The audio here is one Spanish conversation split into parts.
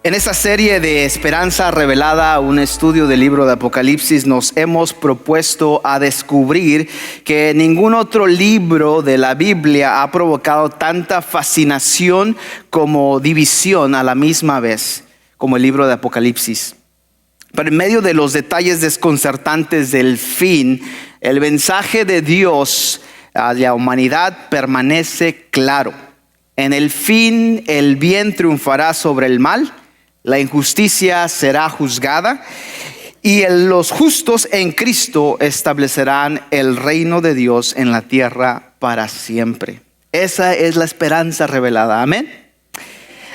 En esta serie de Esperanza Revelada, un estudio del libro de Apocalipsis, nos hemos propuesto a descubrir que ningún otro libro de la Biblia ha provocado tanta fascinación como división a la misma vez, como el libro de Apocalipsis. Pero en medio de los detalles desconcertantes del fin, el mensaje de Dios a la humanidad permanece claro. En el fin, el bien triunfará sobre el mal. La injusticia será juzgada y los justos en Cristo establecerán el reino de Dios en la tierra para siempre. Esa es la esperanza revelada. Amén.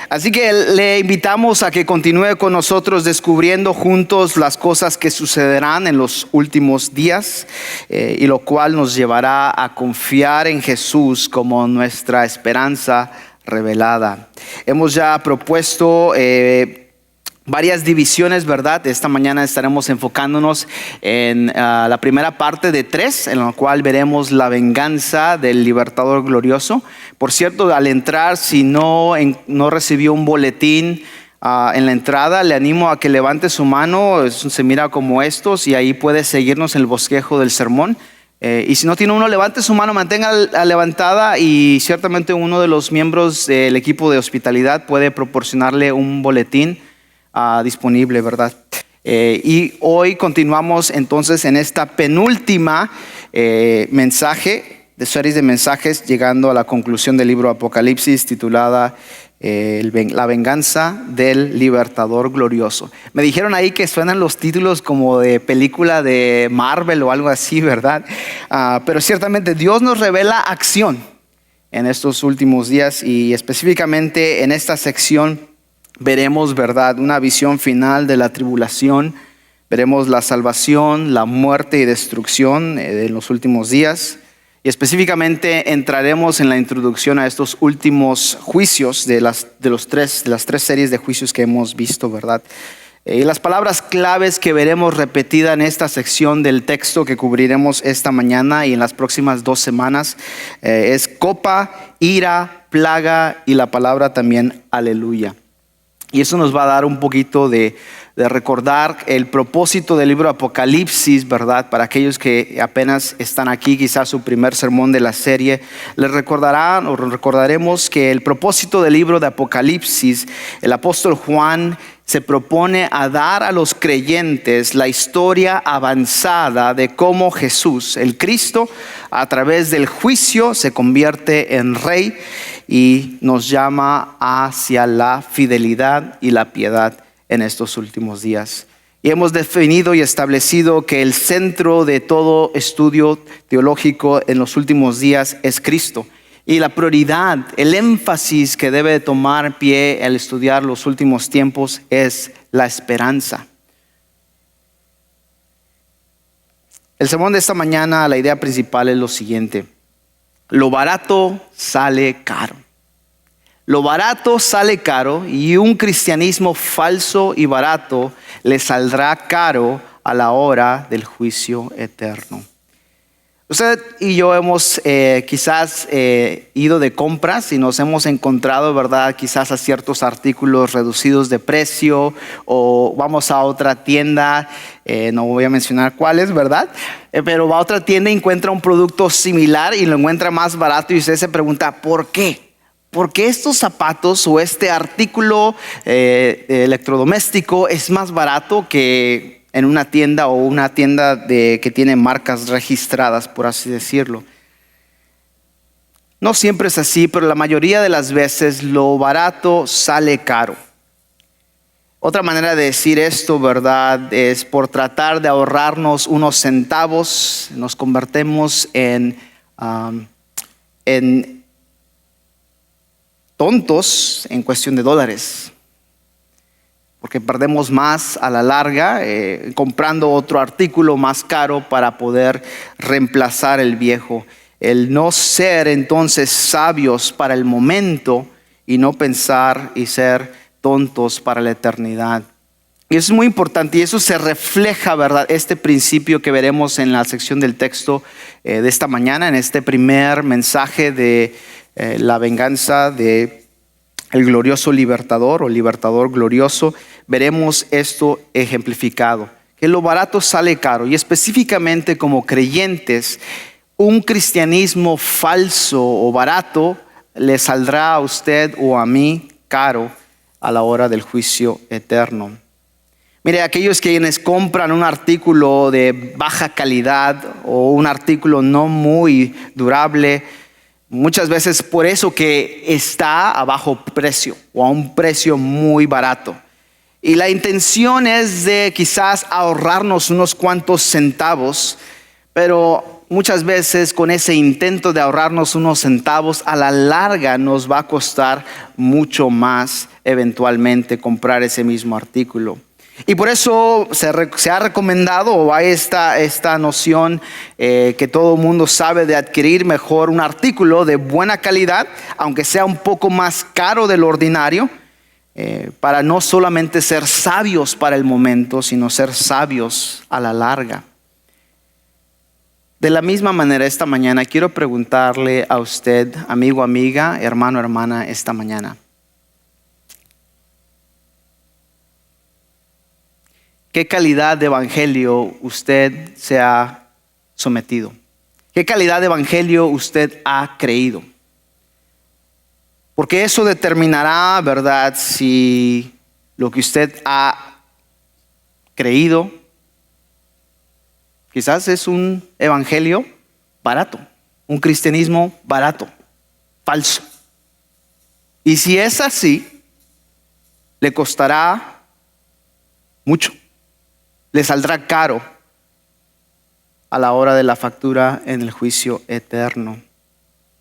Así que le invitamos a que continúe con nosotros descubriendo juntos las cosas que sucederán en los últimos días, y lo cual nos llevará a confiar en Jesús como nuestra esperanza revelada. Hemos ya propuesto varias divisiones, ¿verdad? Esta mañana estaremos enfocándonos en la primera parte de 3, en la cual veremos la venganza del libertador glorioso. Por cierto, al entrar, si no recibió un boletín en la entrada, le animo a que levante su mano, se mira como estos, y ahí puede seguirnos en el bosquejo del sermón. Y si no tiene uno, levante su mano, mantenga levantada, y ciertamente uno de los miembros del equipo de hospitalidad puede proporcionarle un boletín disponible, ¿verdad? Y hoy continuamos entonces en esta penúltima mensaje de series de mensajes, llegando a la conclusión del libro Apocalipsis, titulada La venganza del libertador glorioso. Me dijeron ahí que suenan los títulos como de película de Marvel o algo así, ¿verdad? Pero ciertamente Dios nos revela acción en estos últimos días, y específicamente en esta sección veremos, ¿verdad?, una visión final de la tribulación. Veremos la salvación, la muerte y destrucción de los últimos días. Y específicamente entraremos en la introducción a estos últimos juicios de las tres series de juicios que hemos visto, ¿verdad? Y las palabras claves que veremos repetida en esta sección del texto que cubriremos esta mañana y en las próximas 2 semanas es copa, ira, plaga y la palabra también aleluya. Y eso nos va a dar un poquito de recordar el propósito del libro Apocalipsis, ¿verdad? Para aquellos que apenas están aquí, quizás su primer sermón de la serie, les recordarán o recordaremos que el propósito del libro de Apocalipsis, el apóstol Juan se propone a dar a los creyentes la historia avanzada de cómo Jesús, el Cristo, a través del juicio se convierte en rey y nos llama hacia la fidelidad y la piedad en estos últimos días. Y hemos definido y establecido que el centro de todo estudio teológico en los últimos días es Cristo. Y la prioridad, el énfasis que debe tomar pie al estudiar los últimos tiempos es la esperanza. El sermón de esta mañana, la idea principal es lo siguiente: lo barato sale caro. Lo barato sale caro, y un cristianismo falso y barato le saldrá caro a la hora del juicio eterno. Usted y yo hemos quizás ido de compras y nos hemos encontrado, ¿verdad?, quizás a ciertos artículos reducidos de precio, o vamos a otra tienda, no voy a mencionar cuáles, ¿verdad? Pero va a otra tienda y encuentra un producto similar y lo encuentra más barato, y usted se pregunta, ¿por qué? ¿Por qué estos zapatos o este artículo electrodoméstico es más barato que en una tienda o una tienda que tiene marcas registradas, por así decirlo? No siempre es así, pero la mayoría de las veces lo barato sale caro. Otra manera de decir esto, ¿verdad?, es por tratar de ahorrarnos unos centavos, nos convertimos en tontos en cuestión de dólares, porque perdemos más a la larga comprando otro artículo más caro para poder reemplazar el viejo. El no ser entonces sabios para el momento y no pensar y ser tontos para la eternidad. Y eso es muy importante, y eso se refleja, ¿verdad?, este principio que veremos en la sección del texto de esta mañana, en este primer mensaje de la venganza de el glorioso libertador o libertador glorioso, veremos esto ejemplificado. Que lo barato sale caro, y específicamente como creyentes, un cristianismo falso o barato le saldrá a usted o a mí caro a la hora del juicio eterno. Mire, aquellos quienes compran un artículo de baja calidad o un artículo no muy durable, muchas veces por eso que está a bajo precio o a un precio muy barato. Y la intención es de quizás ahorrarnos unos cuantos centavos, pero muchas veces con ese intento de ahorrarnos unos centavos, a la larga nos va a costar mucho más eventualmente comprar ese mismo artículo. Y por eso se ha recomendado, o hay esta noción que todo el mundo sabe, de adquirir mejor un artículo de buena calidad, aunque sea un poco más caro de lo ordinario, para no solamente ser sabios para el momento, sino ser sabios a la larga. De la misma manera, esta mañana quiero preguntarle a usted, amigo, amiga, hermano, hermana, esta mañana: ¿qué calidad de evangelio usted se ha sometido? ¿Qué calidad de evangelio usted ha creído? Porque eso determinará, ¿verdad?, si lo que usted ha creído quizás es un evangelio barato, un cristianismo barato, falso. Y si es así, le costará mucho, le saldrá caro a la hora de la factura en el juicio eterno.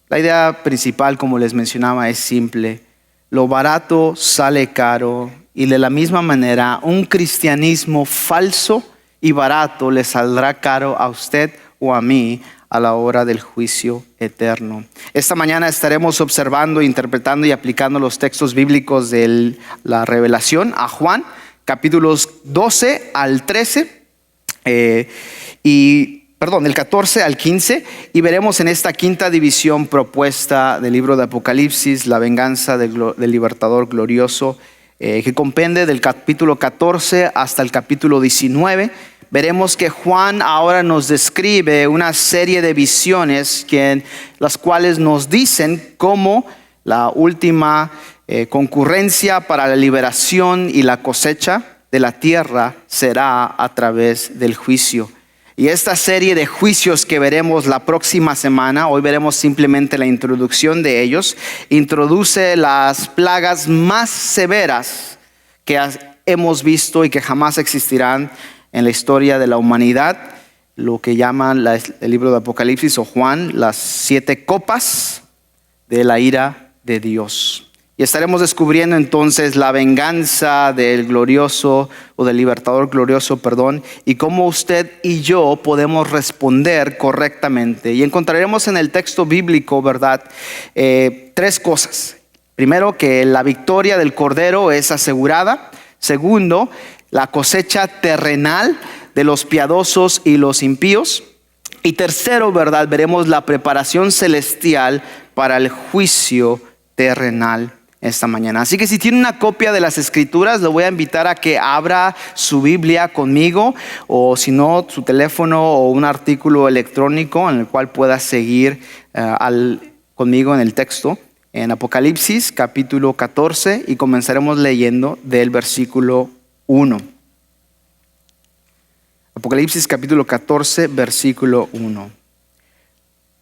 La idea principal, como les mencionaba, es simple: lo barato sale caro, y de la misma manera un cristianismo falso y barato le saldrá caro a usted o a mí a la hora del juicio eterno. Esta mañana estaremos observando, interpretando y aplicando los textos bíblicos de la Revelación a Juan, capítulos 12 al 13 del 14 al 15, y veremos en esta quinta división propuesta del libro de Apocalipsis, la venganza del libertador glorioso, que comprende del capítulo 14 hasta el capítulo 19. Veremos que Juan ahora nos describe una serie de visiones las cuales nos dicen cómo la última concurrencia para la liberación y la cosecha de la tierra será a través del juicio. Y esta serie de juicios que veremos la próxima semana, hoy veremos simplemente la introducción de ellos, introduce las plagas más severas que hemos visto y que jamás existirán en la historia de la humanidad, lo que llaman el libro de Apocalipsis o Juan, las 7 copas de la ira de Dios. Y estaremos descubriendo entonces la venganza del glorioso o del libertador glorioso, y cómo usted y yo podemos responder correctamente. Y encontraremos en el texto bíblico, ¿verdad?, 3 cosas. Primero, que la victoria del Cordero es asegurada. Segundo, la cosecha terrenal de los piadosos y los impíos. Y tercero, ¿verdad?, veremos la preparación celestial para el juicio terrenal esta mañana. Así que si tiene una copia de las Escrituras, le voy a invitar a que abra su Biblia conmigo, o si no, su teléfono o un artículo electrónico en el cual pueda seguir conmigo en el texto, en Apocalipsis capítulo 14, y comenzaremos leyendo del versículo 1. Apocalipsis capítulo 14, versículo 1.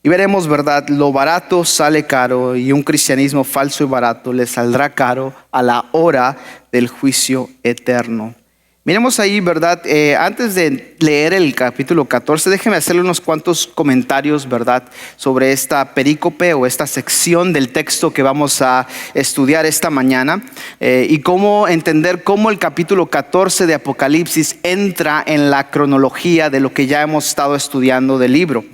Y veremos, ¿verdad?, lo barato sale caro, y un cristianismo falso y barato le saldrá caro a la hora del juicio eterno. Miremos ahí, ¿verdad? Antes de leer el capítulo 14, déjeme hacerle unos cuantos comentarios, ¿verdad?, sobre esta perícope o esta sección del texto que vamos a estudiar esta mañana, y cómo entender cómo el capítulo 14 de Apocalipsis entra en la cronología de lo que ya hemos estado estudiando del libro.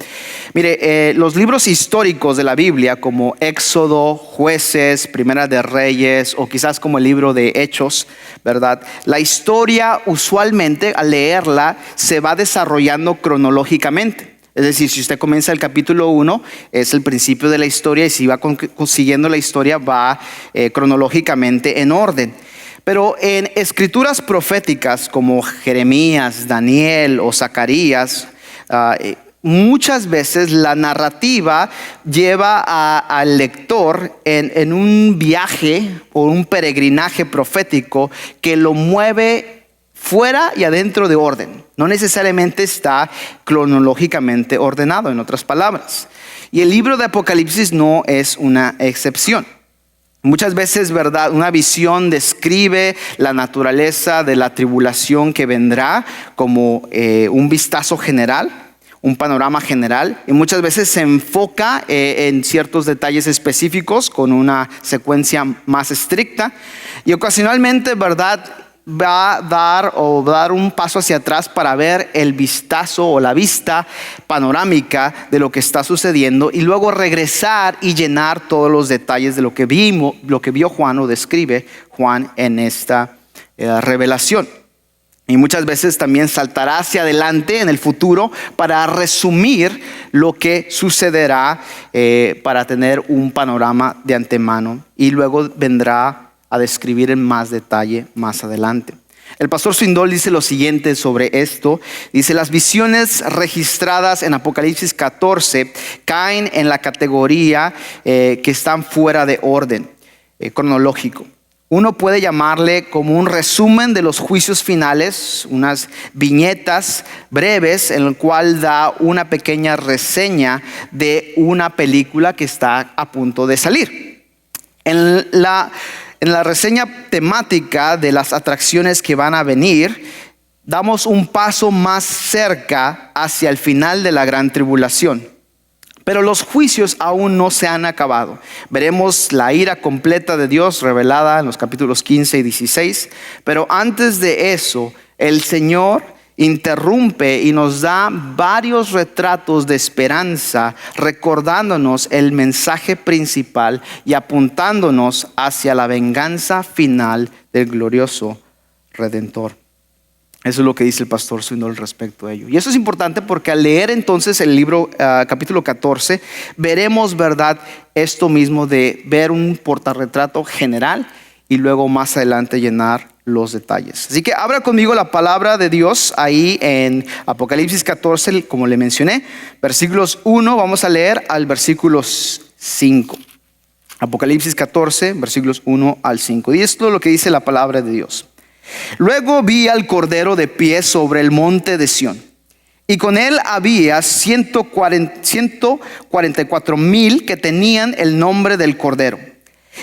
Mire, los libros históricos de la Biblia, como Éxodo, Jueces, Primera de Reyes, o quizás como el libro de Hechos, ¿verdad?, la historia usualmente al leerla se va desarrollando cronológicamente. Es decir, si usted comienza el capítulo 1, es el principio de la historia, y si va siguiendo la historia, va cronológicamente en orden. Pero en escrituras proféticas como Jeremías, Daniel o Zacarías, muchas veces la narrativa lleva al lector en un viaje o un peregrinaje profético que lo mueve fuera y adentro de orden. No necesariamente está cronológicamente ordenado, en otras palabras. Y el libro de Apocalipsis no es una excepción. Muchas veces, ¿verdad?, una visión describe la naturaleza de la tribulación que vendrá como un vistazo general, un panorama general, y muchas veces se enfoca en ciertos detalles específicos con una secuencia más estricta, y ocasionalmente, ¿verdad?, va a dar un paso hacia atrás para ver el vistazo o la vista panorámica de lo que está sucediendo, y luego regresar y llenar todos los detalles de lo que vio Juan o describe Juan en esta revelación. Y muchas veces también saltará hacia adelante en el futuro para resumir lo que sucederá, para tener un panorama de antemano, y luego vendrá a describir en más detalle más adelante. El pastor Swindoll dice lo siguiente sobre esto. Dice: las visiones registradas en Apocalipsis 14 caen en la categoría que están fuera de orden cronológico. Uno puede llamarle como un resumen de los juicios finales, unas viñetas breves en el cual da una pequeña reseña de una película que está a punto de salir. En la reseña temática de las atracciones que van a venir, damos un paso más cerca hacia el final de la gran tribulación. Pero los juicios aún no se han acabado. Veremos la ira completa de Dios revelada en los capítulos 15 y 16. Pero antes de eso, el Señor interrumpe y nos da varios retratos de esperanza, recordándonos el mensaje principal y apuntándonos hacia la venganza final del glorioso Redentor. Eso es lo que dice el pastor Swindoll respecto a ello. Y eso es importante porque al leer entonces el libro capítulo 14, veremos, ¿verdad?, esto mismo de ver un portarretrato general y luego más adelante llenar los detalles. Así que abra conmigo la palabra de Dios ahí en Apocalipsis 14, como le mencioné, versículos 1, vamos a leer al versículo 5. Apocalipsis 14, versículos 1 al 5. Y esto es lo que dice la palabra de Dios. Luego vi al Cordero de pie sobre el monte de Sión, y con él había 144,000 que tenían el nombre del Cordero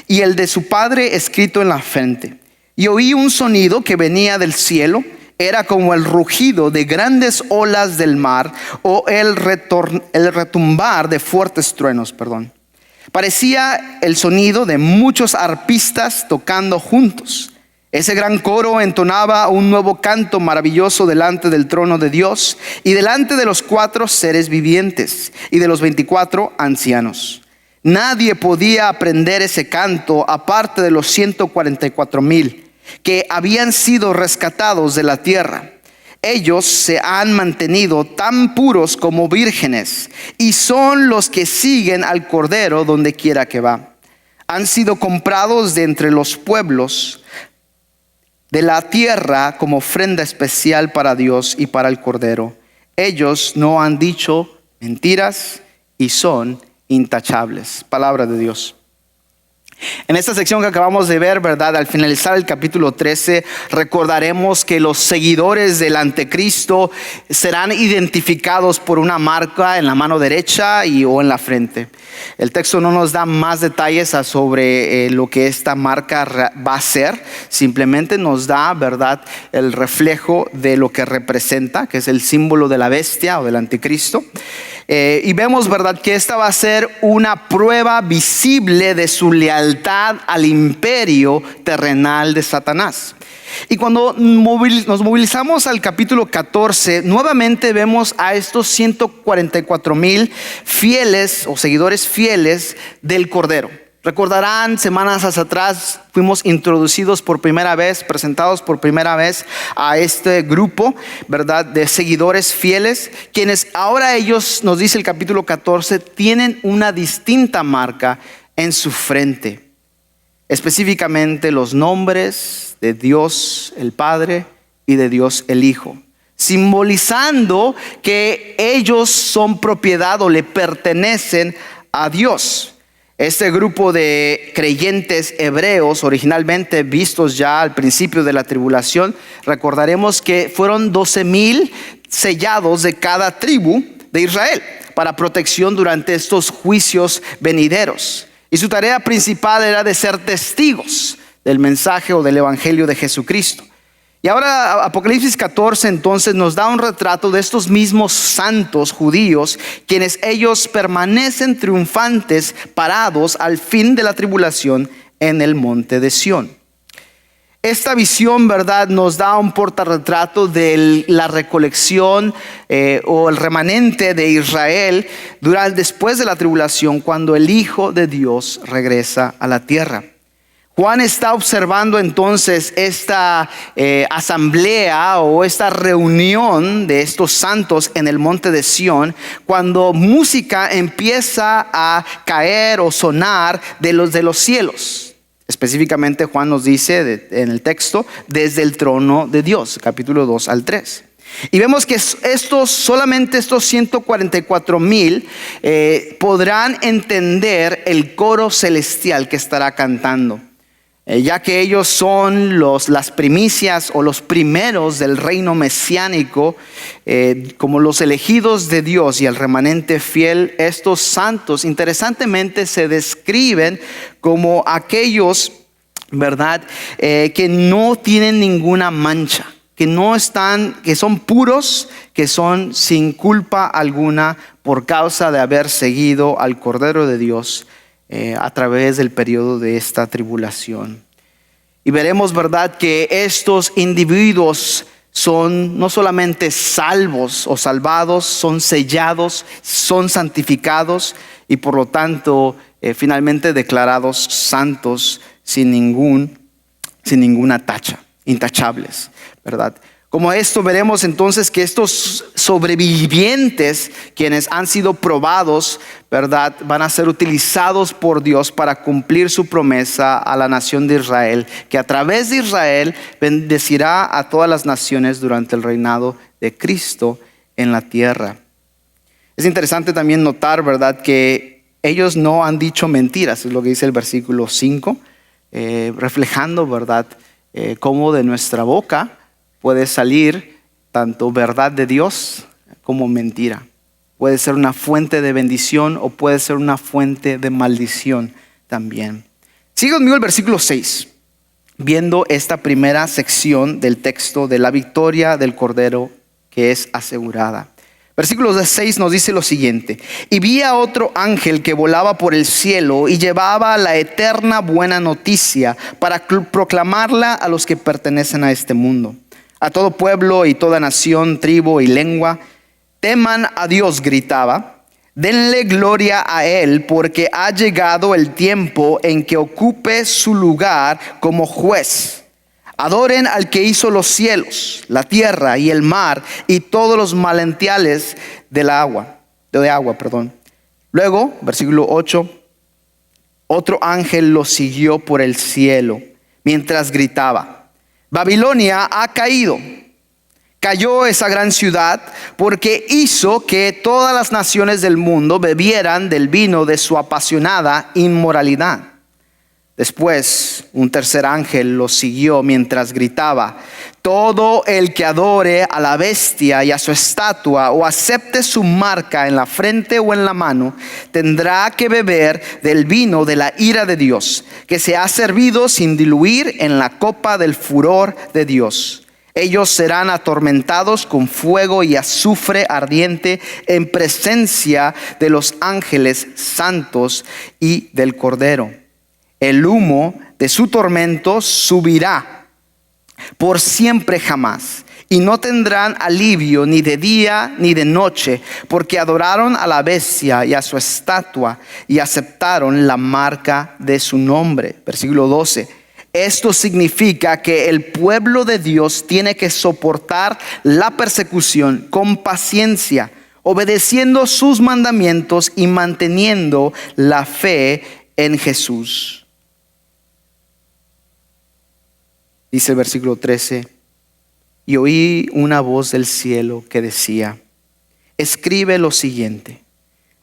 y el de su Padre escrito en la frente. Y oí un sonido que venía del cielo, era como el rugido de grandes olas del mar, o el retumbar de fuertes truenos, Parecía el sonido de muchos arpistas tocando juntos. Ese gran coro entonaba un nuevo canto maravilloso delante del trono de Dios y delante de los 4 seres vivientes y de los 24 ancianos. Nadie podía aprender ese canto aparte de los 144,000 que habían sido rescatados de la tierra. Ellos se han mantenido tan puros como vírgenes y son los que siguen al Cordero donde quiera que va. Han sido comprados de entre los pueblos de la tierra como ofrenda especial para Dios y para el Cordero. Ellos no han dicho mentiras y son intachables. Palabra de Dios. En esta sección que acabamos de ver, ¿verdad?, al finalizar el capítulo 13, recordaremos que los seguidores del anticristo serán identificados por una marca en la mano derecha o en la frente. El texto no nos da más detalles sobre lo que esta marca va a ser. Simplemente nos da, ¿verdad?, el reflejo de lo que representa, que es el símbolo de la bestia o del anticristo. Y vemos, ¿verdad?, que esta va a ser una prueba visible de su lealtad al imperio terrenal de Satanás. Y cuando nos movilizamos al capítulo 14, nuevamente vemos a estos 144,000 fieles o seguidores fieles del Cordero. Recordarán, semanas hacia atrás fuimos introducidos por primera vez, presentados por primera vez a este grupo, ¿verdad?, de seguidores fieles, quienes ahora ellos, nos dice el capítulo 14, tienen una distinta marca en su frente. Específicamente los nombres de Dios el Padre y de Dios el Hijo, simbolizando que ellos son propiedad o le pertenecen a Dios. Este grupo de creyentes hebreos, originalmente vistos ya al principio de la tribulación, recordaremos que fueron 12,000 sellados de cada tribu de Israel para protección durante estos juicios venideros. Y su tarea principal era de ser testigos del mensaje o del evangelio de Jesucristo. Y ahora Apocalipsis 14 entonces nos da un retrato de estos mismos santos judíos, quienes ellos permanecen triunfantes, parados al fin de la tribulación en el monte de Sión. Esta visión, ¿verdad?, nos da un portarretrato de la recolección o el remanente de Israel después de la tribulación, cuando el Hijo de Dios regresa a la tierra. Juan está observando entonces esta asamblea o esta reunión de estos santos en el monte de Sión, cuando música empieza a caer o sonar de los cielos. Específicamente Juan nos dice en el texto, desde el trono de Dios, capítulo 2 al 3. Y vemos que solamente estos 144,000 podrán entender el coro celestial que estará cantando. Ya que ellos son las primicias o los primeros del reino mesiánico, como los elegidos de Dios y el remanente fiel, estos santos interesantemente se describen como aquellos, ¿verdad?, que no tienen ninguna mancha, que son puros, que son sin culpa alguna por causa de haber seguido al Cordero de Dios a través del periodo de esta tribulación. Y veremos, ¿verdad?, que estos individuos son no solamente salvos o salvados, son sellados, son santificados y por lo tanto finalmente declarados santos sin ninguna tacha, intachables, ¿verdad? Como esto veremos entonces que estos sobrevivientes, quienes han sido probados, ¿verdad?, van a ser utilizados por Dios para cumplir su promesa a la nación de Israel, que a través de Israel bendecirá a todas las naciones durante el reinado de Cristo en la tierra. Es interesante también notar, ¿verdad?, que ellos no han dicho mentiras, es lo que dice el versículo 5, reflejando, ¿verdad?, cómo de nuestra boca puede salir tanto verdad de Dios como mentira. Puede ser una fuente de bendición o puede ser una fuente de maldición también. Sigue conmigo el versículo 6, viendo esta primera sección del texto de la victoria del Cordero que es asegurada. Versículo 6 nos dice lo siguiente: y vi a otro ángel que volaba por el cielo y llevaba la eterna buena noticia para proclamarla a los que pertenecen a este mundo, a todo pueblo y toda nación, tribu y lengua. Teman a Dios, gritaba, denle gloria a Él, porque ha llegado el tiempo en que ocupe su lugar como juez. Adoren al que hizo los cielos, la tierra y el mar y todos los manantiales de agua. Luego, versículo 8, otro ángel lo siguió por el cielo mientras gritaba: Babilonia ha caído. Cayó esa gran ciudad porque hizo que todas las naciones del mundo bebieran del vino de su apasionada inmoralidad. Después, un tercer ángel lo siguió mientras gritaba: todo el que adore a la bestia y a su estatua o acepte su marca en la frente o en la mano, tendrá que beber del vino de la ira de Dios, que se ha servido sin diluir en la copa del furor de Dios. Ellos serán atormentados con fuego y azufre ardiente en presencia de los ángeles santos y del Cordero. El humo de su tormento subirá por siempre jamás, y no tendrán alivio ni de día ni de noche, porque adoraron a la bestia y a su estatua y aceptaron la marca de su nombre. Versículo 12. Esto significa que el pueblo de Dios tiene que soportar la persecución con paciencia, obedeciendo sus mandamientos y manteniendo la fe en Jesús. Dice el versículo 13. Y oí una voz del cielo que decía: escribe lo siguiente: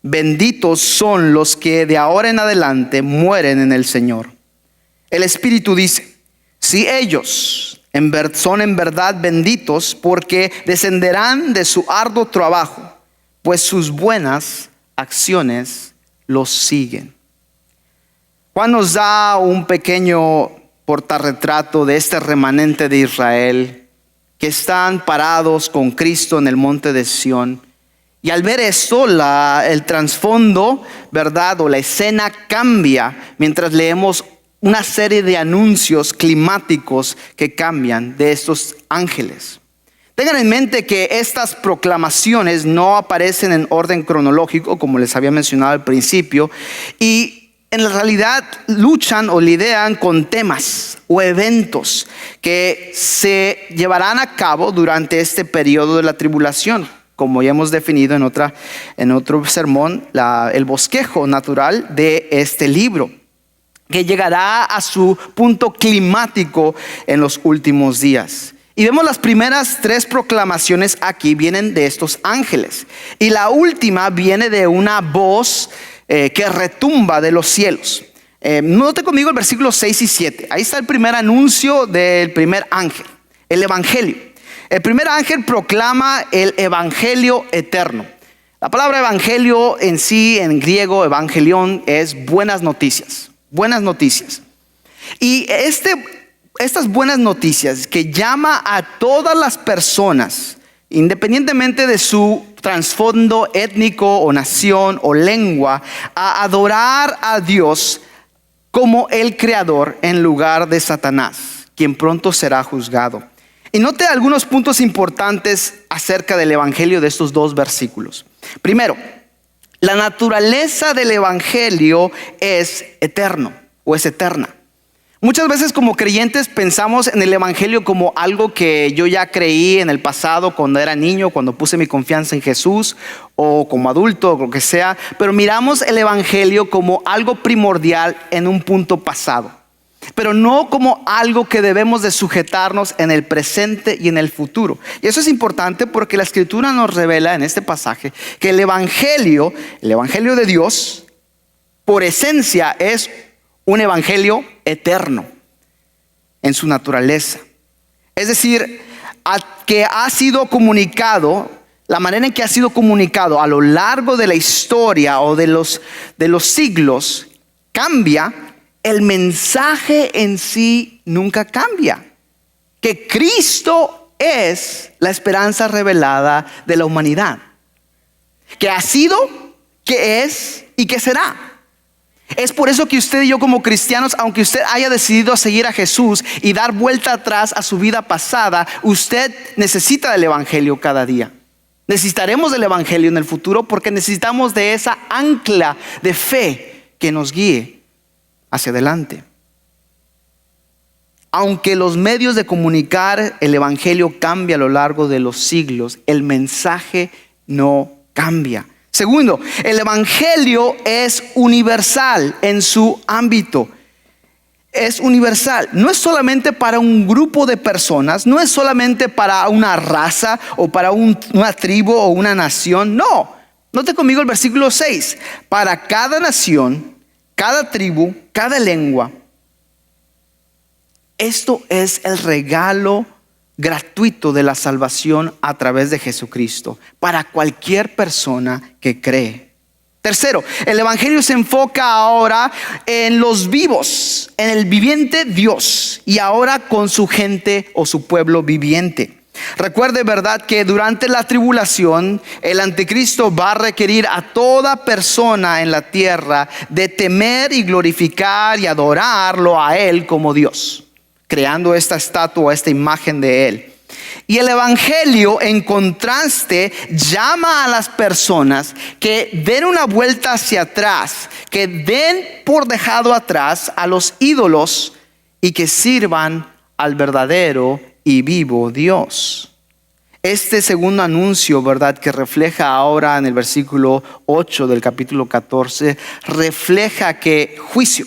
benditos son los que de ahora en adelante mueren en el Señor. El Espíritu dice: si ellos son en verdad benditos, porque descenderán de su arduo trabajo, pues sus buenas acciones los siguen. Juan nos da un pequeño portarretrato de este remanente de Israel que están parados con Cristo en el monte de Sión. Y al ver esto, el trasfondo, ¿verdad? O la escena cambia mientras leemos una serie de anuncios climáticos que cambian de estos ángeles. Tengan en mente que estas proclamaciones no aparecen en orden cronológico, como les había mencionado al principio, y en realidad luchan o lidian con temas o eventos que se llevarán a cabo durante este periodo de la tribulación, como ya hemos definido en otro sermón, el bosquejo natural de este libro, que llegará a su punto climático en los últimos días. Y vemos las primeras 3 proclamaciones aquí vienen de estos ángeles, y la última viene de una voz que retumba de los cielos. Note conmigo el versículo 6 y 7. Ahí está el primer anuncio del primer ángel, el evangelio. El primer ángel proclama el evangelio eterno. La palabra evangelio en sí, en griego, evangelión, es buenas noticias. Buenas noticias. Y estas buenas noticias que llama a todas las personas, independientemente de su trasfondo étnico o nación o lengua, a adorar a Dios como el creador en lugar de Satanás, quien pronto será juzgado. Y note algunos puntos importantes acerca del evangelio de estos 2 versículos. Primero, la naturaleza del evangelio es eterno o es eterna. Muchas veces como creyentes pensamos en el evangelio como algo que yo ya creí en el pasado cuando era niño, cuando puse mi confianza en Jesús, o como adulto, o lo que sea. Pero miramos el evangelio como algo primordial en un punto pasado, pero no como algo que debemos de sujetarnos en el presente y en el futuro. Y eso es importante porque la Escritura nos revela en este pasaje que el evangelio de Dios, por esencia, es un evangelio eterno en su naturaleza. Es decir, que ha sido comunicado, la manera en que ha sido comunicado a lo largo de la historia o de los siglos cambia. El mensaje en sí nunca cambia. Que Cristo es la esperanza revelada de la humanidad. Que ha sido, que es y que será. Es por eso que usted y yo como cristianos, aunque usted haya decidido seguir a Jesús y dar vuelta atrás a su vida pasada, usted necesita del evangelio cada día. Necesitaremos del evangelio en el futuro porque necesitamos de esa ancla de fe que nos guíe hacia adelante. Aunque los medios de comunicar el evangelio cambian a lo largo de los siglos, el mensaje no cambia. Segundo, el evangelio es universal en su ámbito. Es universal. No es solamente para un grupo de personas, no es solamente para una raza o para una tribu o una nación. No. Note conmigo el versículo 6. Para cada nación, cada tribu, cada lengua. Esto es el regalo gratuito de la salvación a través de Jesucristo para cualquier persona que cree. Tercero, el evangelio se enfoca ahora en los vivos, en el viviente Dios, y ahora con su gente o su pueblo viviente. Recuerde, verdad, que durante la tribulación el anticristo va a requerir a toda persona en la tierra de temer y glorificar y adorarlo a él como Dios, creando esta estatua, esta imagen de él. Y el Evangelio, en contraste, llama a las personas que den una vuelta hacia atrás, que den por dejado atrás a los ídolos y que sirvan al verdadero y vivo Dios. Este segundo anuncio, ¿verdad?, que refleja ahora en el versículo 8 del capítulo 14, refleja que juicio.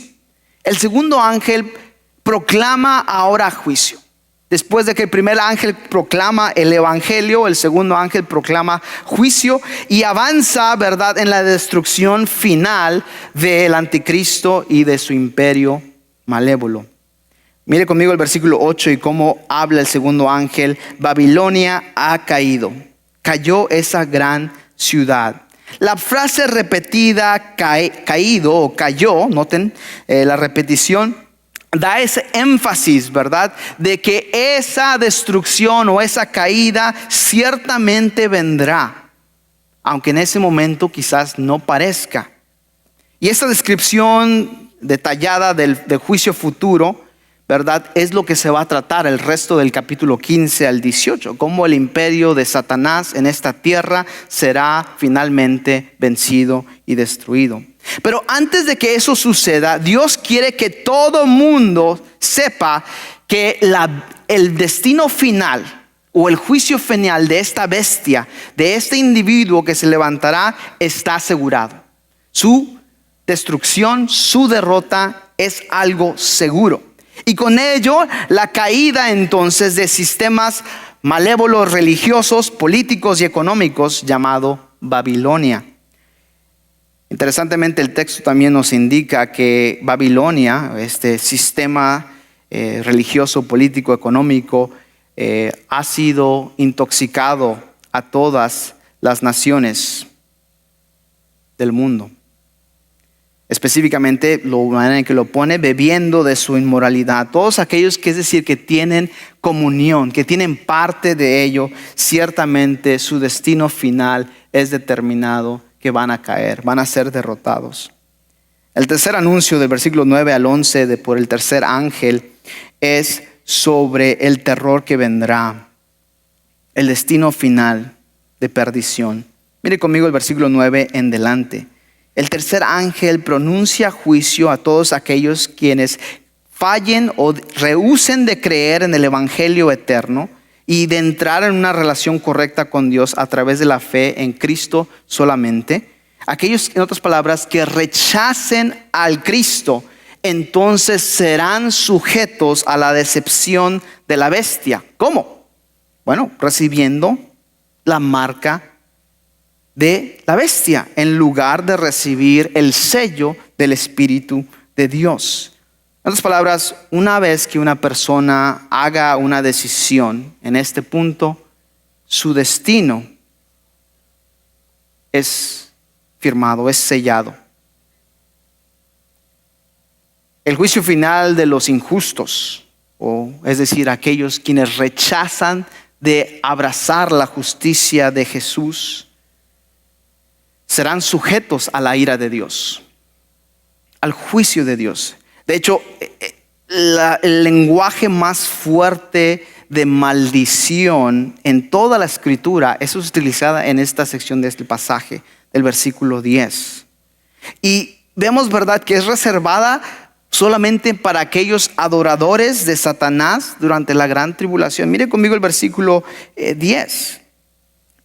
El segundo ángel proclama ahora juicio. Después de que el primer ángel proclama el evangelio, el segundo ángel proclama juicio y avanza, ¿verdad?, en la destrucción final del anticristo y de su imperio malévolo. Mire conmigo el versículo 8 y cómo habla el segundo ángel. Babilonia ha caído. Cayó esa gran ciudad. La frase repetida caído o cayó, noten la repetición, da ese énfasis, ¿verdad?, de que esa destrucción o esa caída ciertamente vendrá, aunque en ese momento quizás no parezca. Y esta descripción detallada del juicio futuro, ¿verdad?, es lo que se va a tratar el resto del capítulo 15 al 18, cómo el imperio de Satanás en esta tierra será finalmente vencido y destruido. Pero antes de que eso suceda, Dios quiere que todo mundo sepa que el destino final o el juicio final de esta bestia, de este individuo que se levantará, está asegurado. Su destrucción, su derrota es algo seguro. Y con ello, la caída entonces de sistemas malévolos religiosos, políticos y económicos llamado Babilonia. Interesantemente, el texto también nos indica que Babilonia, este sistema religioso, político, económico, ha sido intoxicado a todas las naciones del mundo. Específicamente, la manera en que lo pone, bebiendo de su inmoralidad. Todos aquellos que, es decir, que tienen comunión, que tienen parte de ello, ciertamente su destino final es determinado, que van a caer, van a ser derrotados. El tercer anuncio del versículo 9 al 11 por el tercer ángel es sobre el terror que vendrá, el destino final de perdición. Mire conmigo el versículo 9 en delante. El tercer ángel pronuncia juicio a todos aquellos quienes fallen o rehúsen de creer en el evangelio eterno y de entrar en una relación correcta con Dios a través de la fe en Cristo solamente. Aquellos, en otras palabras, que rechacen al Cristo, entonces serán sujetos a la decepción de la bestia. ¿Cómo? Bueno, recibiendo la marca de la bestia en lugar de recibir el sello del Espíritu de Dios. En otras palabras, una vez que una persona haga una decisión en este punto, su destino es firmado, es sellado. El juicio final de los injustos, es decir, aquellos quienes rechazan de abrazar la justicia de Jesús, serán sujetos a la ira de Dios, al juicio de Dios. De hecho, el lenguaje más fuerte de maldición en toda la escritura es utilizada en esta sección de este pasaje, del versículo 10. Y vemos, ¿verdad?, que es reservada solamente para aquellos adoradores de Satanás durante la gran tribulación. Mire conmigo el versículo 10.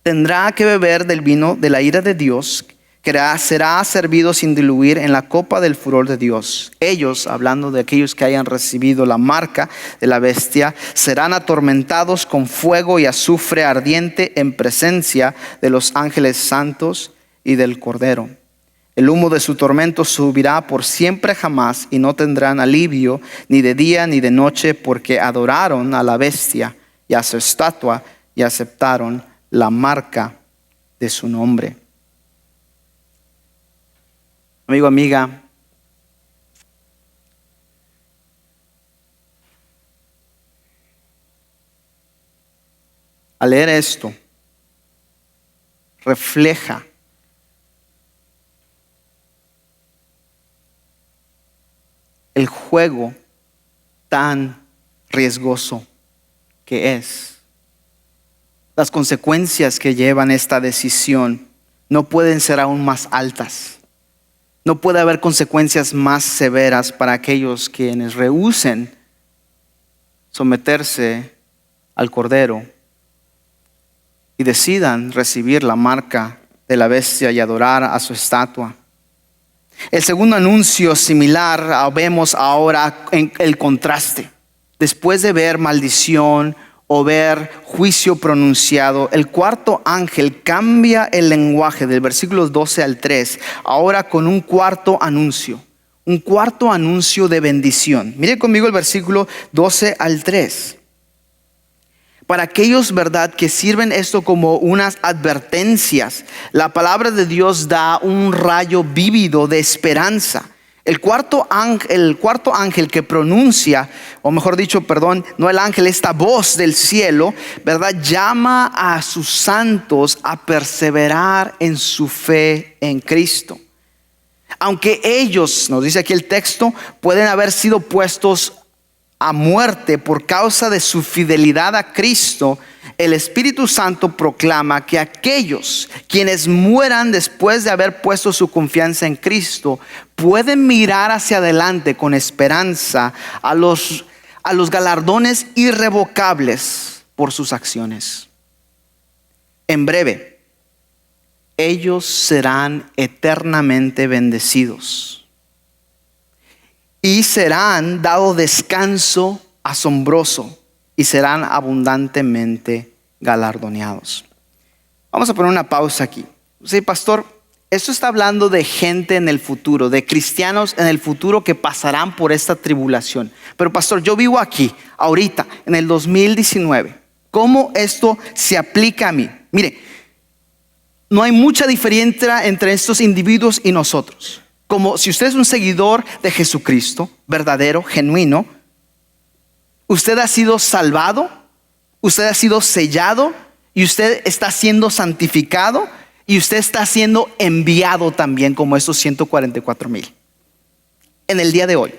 Tendrá que beber del vino de la ira de Dios, que será servido sin diluir en la copa del furor de Dios. Ellos, hablando de aquellos que hayan recibido la marca de la bestia, serán atormentados con fuego y azufre ardiente en presencia de los ángeles santos y del Cordero. El humo de su tormento subirá por siempre jamás, y no tendrán alivio ni de día ni de noche, porque adoraron a la bestia y a su estatua y aceptaron la marca de su nombre. Amigo, amiga, al leer esto, refleja el juego tan riesgoso que es las consecuencias que llevan esta decisión no pueden ser aún más altas. No puede haber consecuencias más severas para aquellos quienes rehúsen someterse al Cordero y decidan recibir la marca de la bestia y adorar a su estatua. El segundo anuncio similar vemos ahora en el contraste. Después de ver maldición o ver juicio pronunciado, el cuarto ángel cambia el lenguaje del versículo 12 al 3, ahora con un cuarto anuncio de bendición. Mire conmigo el versículo 12 al 3. Para aquellos, ¿verdad?, que sirven esto como unas advertencias, la palabra de Dios da un rayo vívido de esperanza. El cuarto ángel que pronuncia, o mejor dicho, perdón, no el ángel, esta voz del cielo, ¿verdad?, llama a sus santos a perseverar en su fe en Cristo. Aunque ellos, nos dice aquí el texto, pueden haber sido puestos a muerte por causa de su fidelidad a Cristo, el Espíritu Santo proclama que aquellos quienes mueran después de haber puesto su confianza en Cristo pueden mirar hacia adelante con esperanza a los galardones irrevocables por sus acciones. En breve, ellos serán eternamente bendecidos y serán dado descanso asombroso y serán abundantemente galardoneados. Vamos a poner una pausa aquí. Sí, pastor, esto está hablando de gente en el futuro, de cristianos en el futuro que pasarán por esta tribulación. Pero pastor, yo vivo aquí, ahorita, en el 2019. ¿Cómo esto se aplica a mí? Mire, no hay mucha diferencia entre estos individuos y nosotros. Como si usted es un seguidor de Jesucristo, verdadero, genuino, usted ha sido salvado, usted ha sido sellado y usted está siendo santificado y usted está siendo enviado también como estos 144,000 en el día de hoy.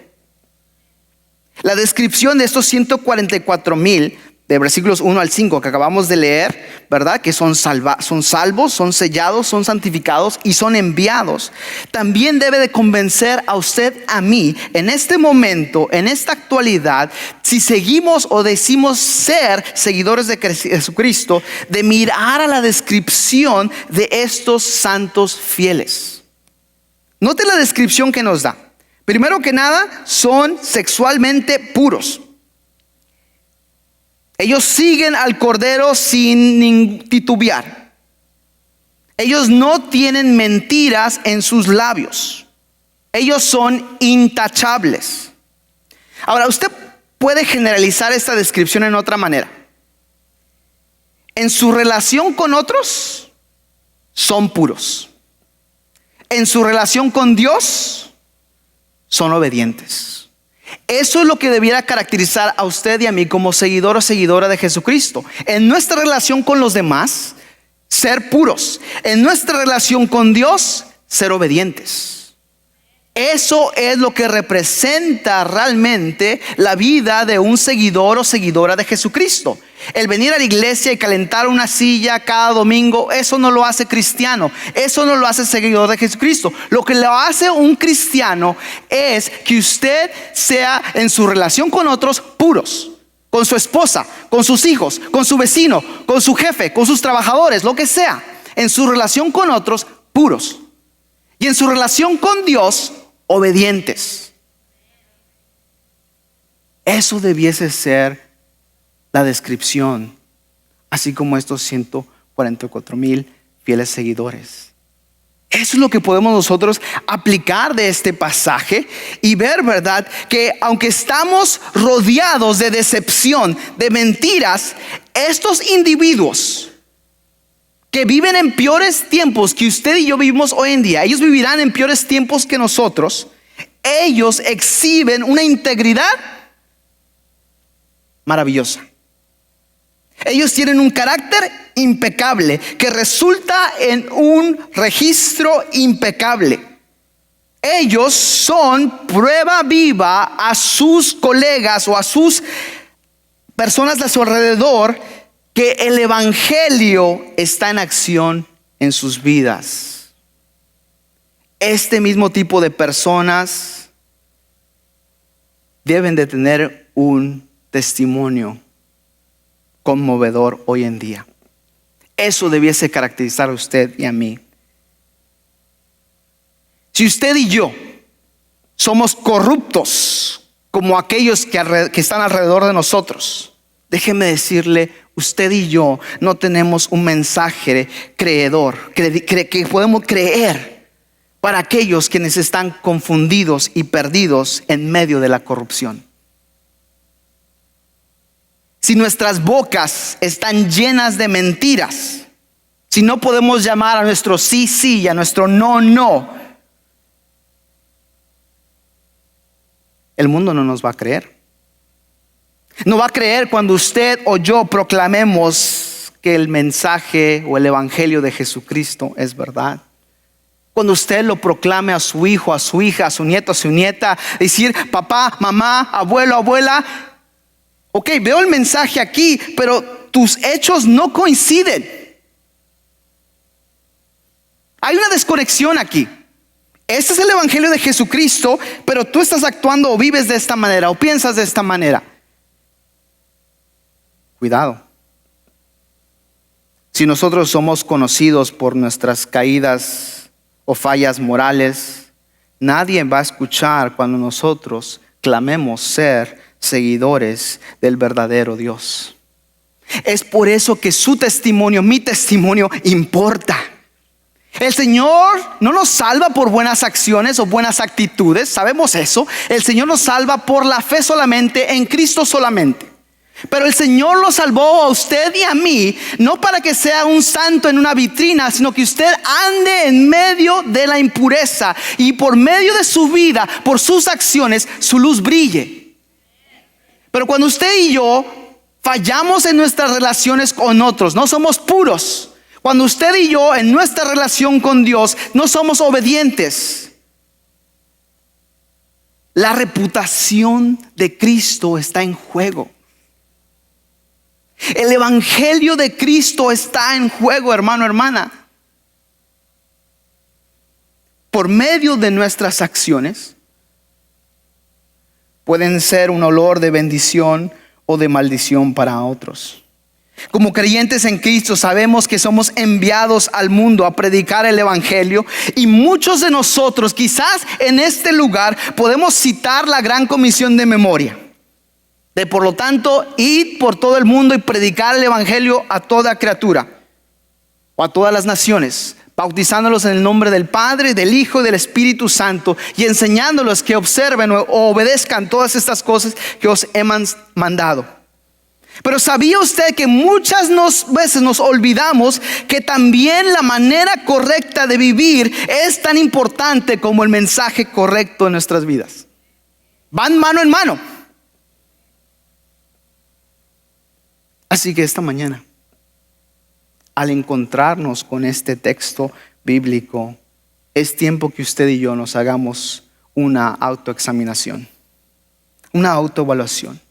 La descripción de estos 144,000 de versículos 1 al 5 que acabamos de leer, ¿verdad?, que son salvos, son sellados, son santificados y son enviados, también debe de convencer a usted, a mí, en este momento, en esta actualidad, si seguimos o decimos ser seguidores de Jesucristo, de mirar a la descripción de estos santos fieles. Note la descripción que nos da. Primero que nada, son sexualmente puros. Ellos siguen al Cordero sin titubear. Ellos no tienen mentiras en sus labios. Ellos son intachables. Ahora, usted puede generalizar esta descripción en otra manera. En su relación con otros, son puros. En su relación con Dios, son obedientes. Eso es lo que debiera caracterizar a usted y a mí como seguidor o seguidora de Jesucristo. En nuestra relación con los demás, ser puros. En nuestra relación con Dios, ser obedientes. Eso es lo que representa realmente la vida de un seguidor o seguidora de Jesucristo. El venir a la iglesia y calentar una silla cada domingo, eso no lo hace cristiano. Eso no lo hace seguidor de Jesucristo. Lo que lo hace un cristiano es que usted sea en su relación con otros puros. Con su esposa, con sus hijos, con su vecino, con su jefe, con sus trabajadores, lo que sea. En su relación con otros, puros. Y en su relación con Dios, obedientes. Eso debiese ser la descripción, así como estos 144,000 fieles seguidores. Eso es lo que podemos nosotros aplicar de este pasaje y ver, ¿verdad?, que aunque estamos rodeados de decepción, de mentiras, estos individuos que viven en peores tiempos que usted y yo vivimos hoy en día, ellos vivirán en peores tiempos que nosotros. Ellos exhiben una integridad maravillosa. Ellos tienen un carácter impecable que resulta en un registro impecable. Ellos son prueba viva a sus colegas o a sus personas de su alrededor que el evangelio está en acción en sus vidas. Este mismo tipo de personas deben de tener un testimonio conmovedor hoy en día. Eso debiese caracterizar a usted y a mí. Si usted y yo somos corruptos como aquellos que están alrededor de nosotros, déjeme decirle, usted y yo no tenemos un mensaje creedor, que podemos creer para aquellos quienes están confundidos y perdidos en medio de la corrupción. Si nuestras bocas están llenas de mentiras, si no podemos llamar a nuestro sí, sí y a nuestro no, no, el mundo no nos va a creer. No va a creer cuando usted o yo proclamemos que el mensaje o el evangelio de Jesucristo es verdad. Cuando usted lo proclame a su hijo, a su hija, a su nieto, a su nieta, decir papá, mamá, abuelo, abuela, ok, veo el mensaje aquí, pero tus hechos no coinciden. Hay una desconexión aquí. Este es el evangelio de Jesucristo, pero tú estás actuando o vives de esta manera o piensas de esta manera. Cuidado. Si nosotros somos conocidos por nuestras caídas o fallas morales, nadie va a escuchar cuando nosotros clamemos ser seguidores del verdadero Dios. Es por eso que su testimonio, mi testimonio, importa. El Señor no nos salva por buenas acciones o buenas actitudes, sabemos eso. El Señor nos salva por la fe solamente, en Cristo solamente. Pero el Señor lo salvó a usted y a mí, no para que sea un santo en una vitrina, sino que usted ande en medio de la impureza y por medio de su vida, por sus acciones, su luz brille. Pero cuando usted y yo fallamos en nuestras relaciones con otros, no somos puros. Cuando usted y yo en nuestra relación con Dios no somos obedientes, la reputación de Cristo está en juego. El evangelio de Cristo está en juego, hermano, hermana. Por medio de nuestras acciones pueden ser un olor de bendición o de maldición para otros. Como creyentes en Cristo sabemos que somos enviados al mundo a predicar el evangelio, y muchos de nosotros quizás en este lugar podemos citar la gran comisión de memoria. De por lo tanto, id por todo el mundo y predicar el evangelio a toda criatura o a todas las naciones, bautizándolos en el nombre del Padre, del Hijo y del Espíritu Santo, y enseñándolos que observen o obedezcan todas estas cosas que os he mandado. Pero ¿sabía usted que muchas veces nos olvidamos que también la manera correcta de vivir es tan importante como el mensaje correcto en nuestras vidas? Van mano en mano. Así que esta mañana, al encontrarnos con este texto bíblico, es tiempo que usted y yo nos hagamos una autoexaminación, una autoevaluación.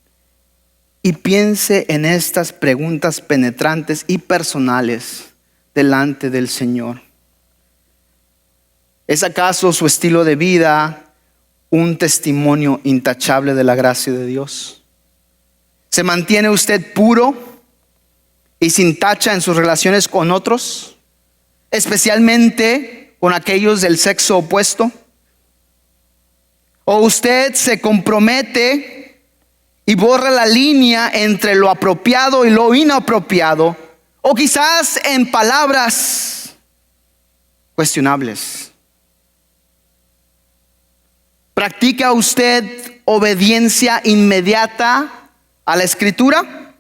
Y piense en estas preguntas penetrantes y personales delante del Señor. ¿Es acaso su estilo de vida un testimonio intachable de la gracia de Dios? ¿Se mantiene usted puro y sin tacha en sus relaciones con otros, especialmente con aquellos del sexo opuesto? ¿O usted se compromete y borra la línea entre lo apropiado y lo inapropiado, o quizás en palabras cuestionables? ¿Practica usted obediencia inmediata a la Escritura?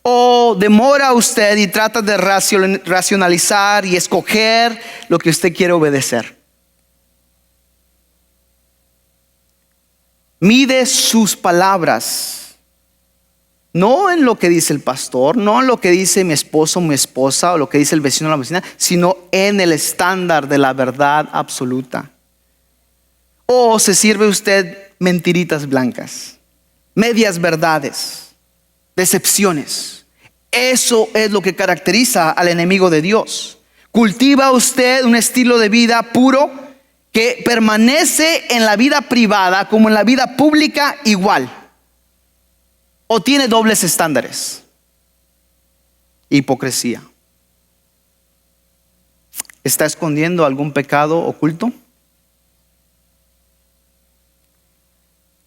¿O demora usted y trata de racionalizar y escoger lo que usted quiere obedecer? Mide sus palabras, no en lo que dice el pastor, no en lo que dice mi esposo o mi esposa, o lo que dice el vecino o la vecina, sino en el estándar de la verdad absoluta. ¿O se sirve usted mentiritas blancas, medias verdades, decepciones? Eso es lo que caracteriza al enemigo de Dios. ¿Cultiva usted un estilo de vida puro que permanece en la vida privada como en la vida pública igual? ¿O tiene dobles estándares? Hipocresía. ¿Está escondiendo algún pecado oculto?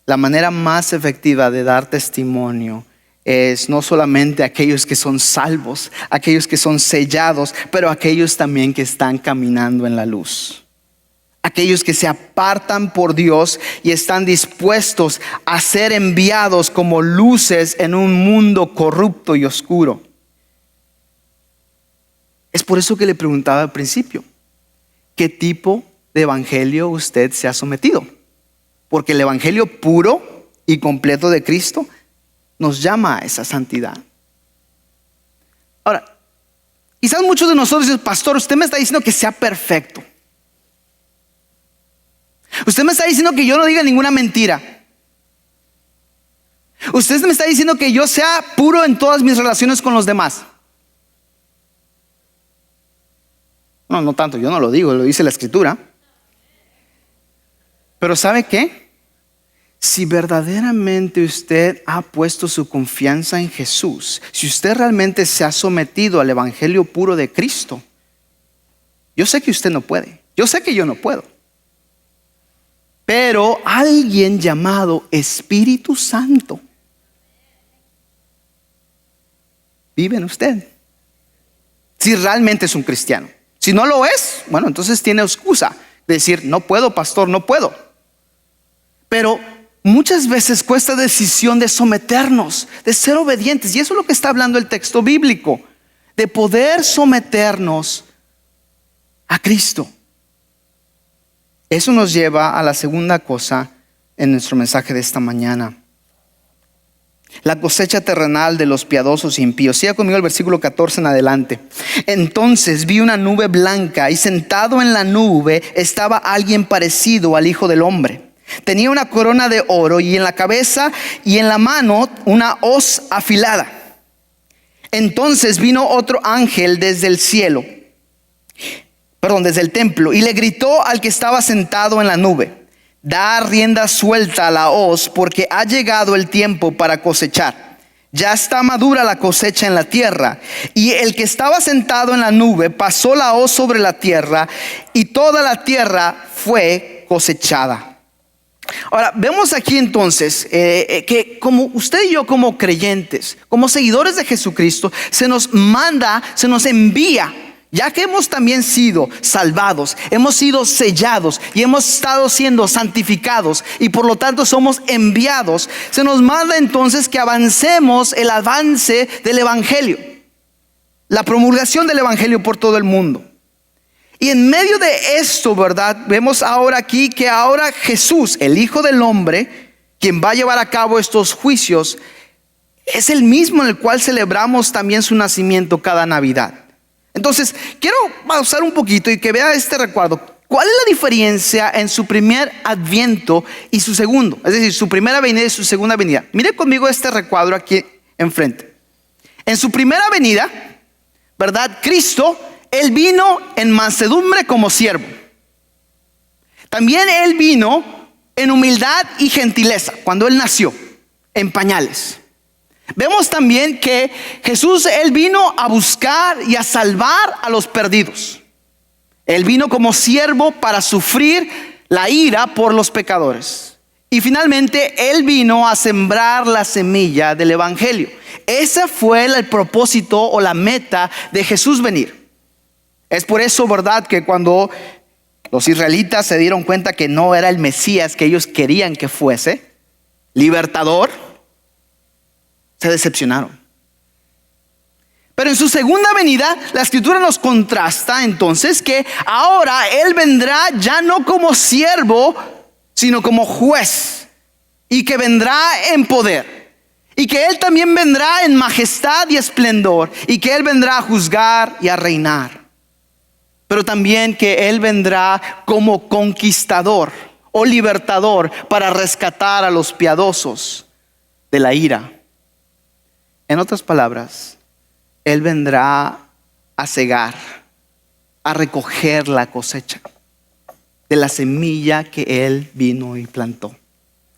La manera más efectiva de dar testimonio es no solamente aquellos que son salvos, aquellos que son sellados, pero aquellos también que están caminando en la luz. Aquellos que se apartan por Dios y están dispuestos a ser enviados como luces en un mundo corrupto y oscuro. Es por eso que le preguntaba al principio, ¿qué tipo de evangelio usted se ha sometido? Porque el evangelio puro y completo de Cristo nos llama a esa santidad. Ahora, quizás muchos de nosotros dicen, pastor, usted me está diciendo que sea perfecto. Usted me está diciendo que yo no diga ninguna mentira. Usted me está diciendo que yo sea puro en todas mis relaciones con los demás. No tanto, yo no lo digo, lo dice la Escritura. Pero ¿sabe qué? Si verdaderamente usted ha puesto su confianza en Jesús, si usted realmente se ha sometido al evangelio puro de Cristo, yo sé que usted no puede, yo sé que yo no puedo. Pero alguien llamado Espíritu Santo vive en usted. Si realmente es un cristiano. Si no lo es, bueno, entonces tiene excusa de decir, no puedo, pastor, no puedo. Pero muchas veces cuesta decisión de someternos, de ser obedientes. Y eso es lo que está hablando el texto bíblico, de poder someternos a Cristo. Eso nos lleva a la segunda cosa en nuestro mensaje de esta mañana. La cosecha terrenal de los piadosos e impíos. Siga conmigo el versículo 14 en adelante. Entonces vi una nube blanca y sentado en la nube estaba alguien parecido al Hijo del Hombre. Tenía una corona de oro y en la cabeza y en la mano una hoz afilada. Entonces vino otro ángel desde el templo, y le gritó al que estaba sentado en la nube: da rienda suelta a la hoz, porque ha llegado el tiempo para cosechar. Ya está madura la cosecha en la tierra. Y el que estaba sentado en la nube pasó la hoz sobre la tierra, y toda la tierra fue cosechada. Ahora, vemos aquí entonces que como usted y yo como creyentes, como seguidores de Jesucristo, se nos manda, se nos envía. Ya que hemos también sido salvados, hemos sido sellados y hemos estado siendo santificados y por lo tanto somos enviados, se nos manda entonces que avancemos el avance del evangelio, la promulgación del evangelio por todo el mundo. Y en medio de esto, ¿verdad? Vemos ahora aquí que ahora Jesús, el Hijo del Hombre, quien va a llevar a cabo estos juicios, es el mismo en el cual celebramos también su nacimiento cada Navidad. Entonces, quiero pausar un poquito y que vea este recuerdo. ¿Cuál es la diferencia en su primer adviento y su segundo? Es decir, su primera venida y su segunda venida. Mire conmigo este recuadro aquí enfrente. En su primera venida, ¿verdad? Cristo, Él vino en mansedumbre como siervo. También Él vino en humildad y gentileza cuando Él nació, en pañales. Vemos también que Jesús, Él vino a buscar y a salvar a los perdidos. Él vino como siervo para sufrir la ira por los pecadores. Y finalmente Él vino a sembrar la semilla del evangelio. Ese fue el propósito o la meta de Jesús venir. Es por eso, ¿verdad?, que cuando los israelitas se dieron cuenta que no era el Mesías que ellos querían que fuese, libertador, se decepcionaron. Pero en su segunda venida, la Escritura nos contrasta entonces que ahora Él vendrá ya no como siervo, sino como juez, y que vendrá en poder, y que Él también vendrá en majestad y esplendor, y que Él vendrá a juzgar y a reinar. Pero también que Él vendrá como conquistador o libertador para rescatar a los piadosos de la ira. En otras palabras, Él vendrá a cegar, a recoger la cosecha de la semilla que Él vino y plantó,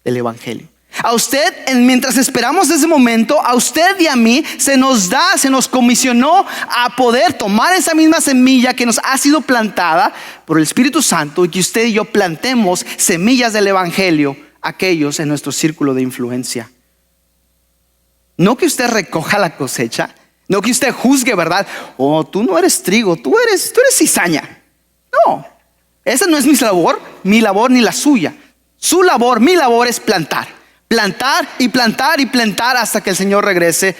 del Evangelio. A usted, mientras esperamos ese momento, a usted y a mí se nos comisionó a poder tomar esa misma semilla que nos ha sido plantada por el Espíritu Santo, y que usted y yo plantemos semillas del Evangelio, aquellos en nuestro círculo de influencia. No que usted recoja la cosecha, no que usted juzgue, ¿verdad? Oh, tú no eres trigo, tú eres cizaña. No, esa no es mi labor ni la suya. Su labor, mi labor es plantar. Plantar y plantar y plantar hasta que el Señor regrese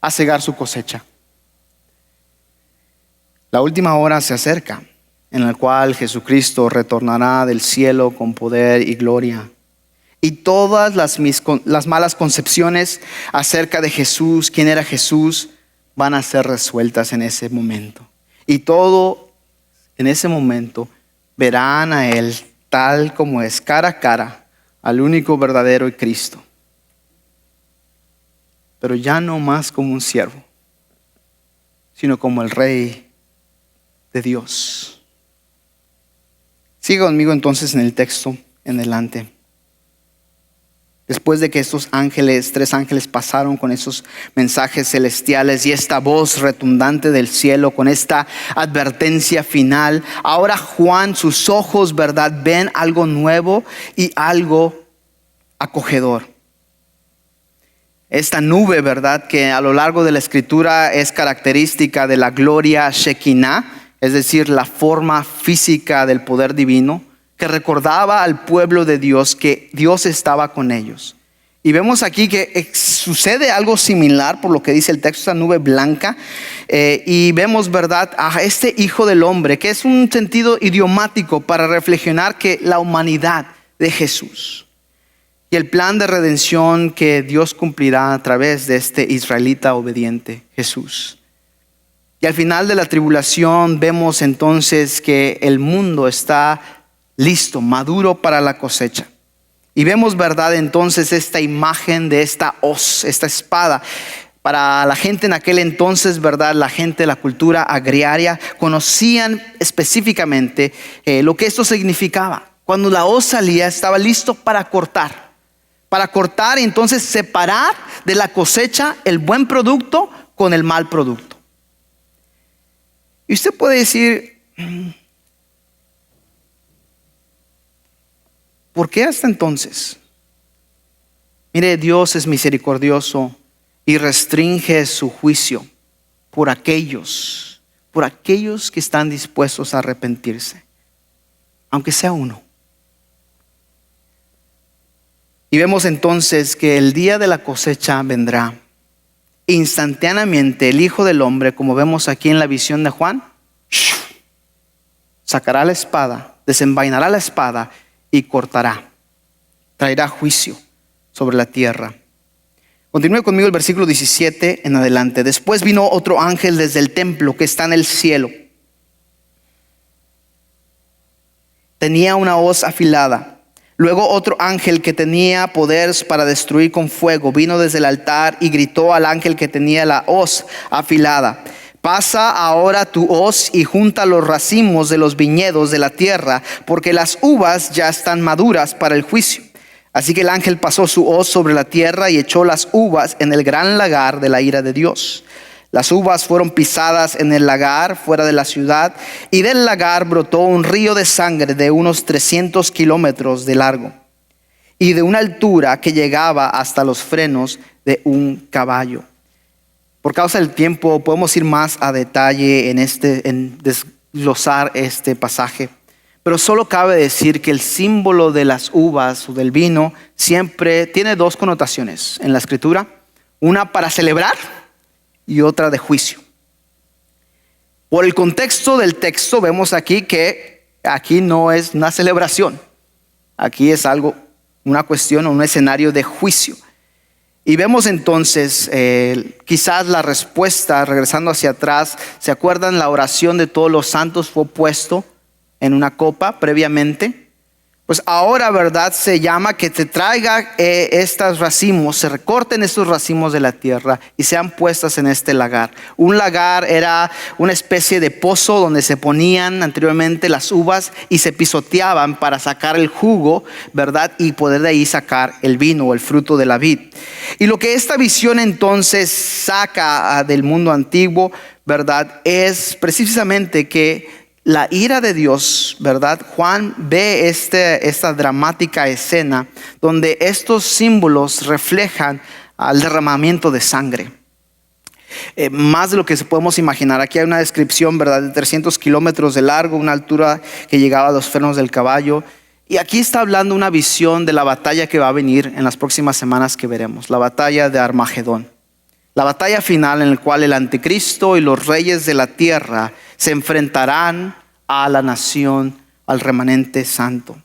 a cegar su cosecha. La última hora se acerca, en la cual Jesucristo retornará del cielo con poder y gloria. Y todas las malas concepciones acerca de Jesús, quién era Jesús, van a ser resueltas en ese momento. Y todo en ese momento verán a Él tal como es, cara a cara, al único verdadero y Cristo. Pero ya no más como un siervo, sino como el Rey de Dios. Siga conmigo entonces en el texto en adelante. Después de que estos tres ángeles pasaron con esos mensajes celestiales y esta voz retundante del cielo con esta advertencia final, ahora Juan, sus ojos, ¿verdad?, ven algo nuevo y algo acogedor. Esta nube, ¿verdad?, que a lo largo de la escritura es característica de la gloria Shekinah, es decir, la forma física del poder divino, que recordaba al pueblo de Dios que Dios estaba con ellos. Y vemos aquí que sucede algo similar por lo que dice el texto, esta nube blanca, y vemos, ¿verdad?, a este Hijo del Hombre, que es un sentido idiomático para reflexionar que la humanidad de Jesús y el plan de redención que Dios cumplirá a través de este israelita obediente, Jesús. Y al final de la tribulación vemos entonces que el mundo está listo, maduro para la cosecha. Y vemos, ¿verdad?, entonces esta imagen de esta hoz, esta espada. Para la gente en aquel entonces, ¿verdad?, la gente de la cultura agraria conocían específicamente lo que esto significaba. Cuando la hoz salía, estaba listo para cortar y entonces separar de la cosecha el buen producto con el mal producto. Y usted puede decir, ¿por qué hasta entonces? Mire, Dios es misericordioso y restringe su juicio por aquellos que están dispuestos a arrepentirse, aunque sea uno. Y vemos entonces que el día de la cosecha vendrá. Instantáneamente el Hijo del Hombre, como vemos aquí en la visión de Juan, sacará la espada, desenvainará la espada y cortará. Traerá juicio sobre la tierra. Continúe conmigo el versículo 17 en adelante. Después vino otro ángel desde el templo que está en el cielo. Tenía una hoz afilada. Luego otro ángel que tenía poder para destruir con fuego vino desde el altar y gritó al ángel que tenía la hoz afilada: pasa ahora tu hoz y junta los racimos de los viñedos de la tierra, porque las uvas ya están maduras para el juicio. Así que el ángel pasó su hoz sobre la tierra y echó las uvas en el gran lagar de la ira de Dios. Las uvas fueron pisadas en el lagar fuera de la ciudad, y del lagar brotó un río de sangre de unos 300 kilómetros de largo y de una altura que llegaba hasta los frenos de un caballo. Por causa del tiempo podemos ir más a detalle en desglosar este pasaje, pero solo cabe decir que el símbolo de las uvas o del vino siempre tiene dos connotaciones en la escritura: una para celebrar y otra de juicio. Por el contexto del texto vemos aquí que aquí no es una celebración, aquí es una cuestión o un escenario de juicio. Y vemos entonces quizás la respuesta, regresando hacia atrás. ¿Se acuerdan? La oración de todos los santos fue puesto en una copa previamente. Pues ahora, ¿verdad? Se llama que te traiga estos racimos, se recorten estos racimos de la tierra y sean puestas en este lagar. Un lagar era una especie de pozo donde se ponían anteriormente las uvas y se pisoteaban para sacar el jugo, ¿verdad? Y poder de ahí sacar el vino o el fruto de la vid. Y lo que esta visión entonces saca del mundo antiguo, ¿verdad? Es precisamente que la ira de Dios, ¿verdad? Juan ve esta dramática escena donde estos símbolos reflejan al derramamiento de sangre. Más de lo que podemos imaginar. Aquí hay una descripción, ¿verdad? De 300 kilómetros de largo, una altura que llegaba a los frenos del caballo. Y aquí está hablando una visión de la batalla que va a venir en las próximas semanas que veremos. La batalla de Armagedón. La batalla final en la cual el anticristo y los reyes de la tierra se enfrentarán a la nación, al remanente santo.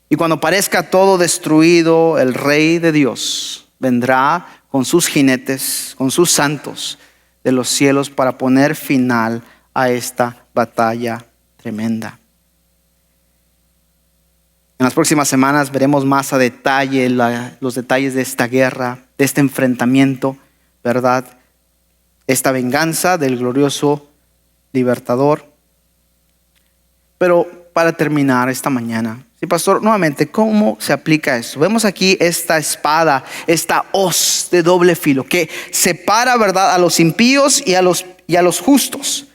Y cuando parezca todo destruido, el Rey de Dios vendrá con sus jinetes, con sus santos de los cielos para poner final a esta batalla tremenda. En las próximas semanas veremos más a detalle los detalles de esta guerra, de este enfrentamiento, ¿verdad? Esta venganza del glorioso libertador. Pero para terminar esta mañana, sí, pastor, nuevamente, ¿cómo se aplica esto? Vemos aquí esta espada, esta hoz de doble filo que separa, ¿verdad?, a los impíos y a los justos,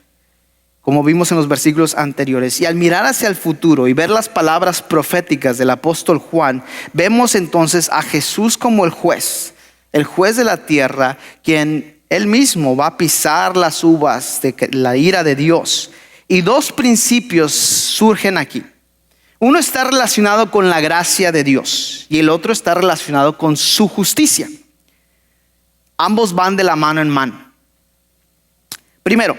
como vimos en los versículos anteriores. Y al mirar hacia el futuro y ver las palabras proféticas del apóstol Juan, vemos entonces a Jesús como el juez de la tierra, quien él mismo va a pisar las uvas de la ira de Dios. Y dos principios surgen aquí. Uno está relacionado con la gracia de Dios y el otro está relacionado con su justicia. Ambos van de la mano en mano. Primero,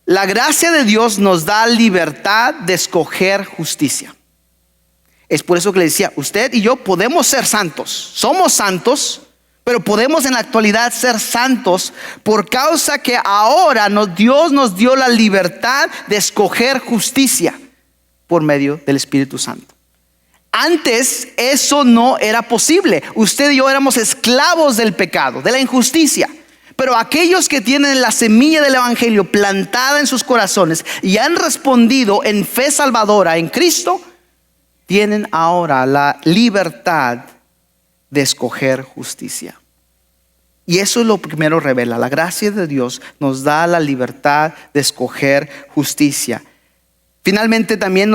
la gracia de Dios nos da libertad de escoger justicia. Es por eso que le decía, usted y yo podemos ser santos. Somos santos, pero podemos en la actualidad ser santos por causa que ahora Dios nos dio la libertad de escoger justicia por medio del Espíritu Santo. Antes eso no era posible. Usted y yo éramos esclavos del pecado, de la injusticia. Pero aquellos que tienen la semilla del Evangelio plantada en sus corazones y han respondido en fe salvadora en Cristo, tienen ahora la libertad de escoger justicia. Y eso es lo que primero revela. La gracia de Dios nos da la libertad de escoger justicia. Finalmente también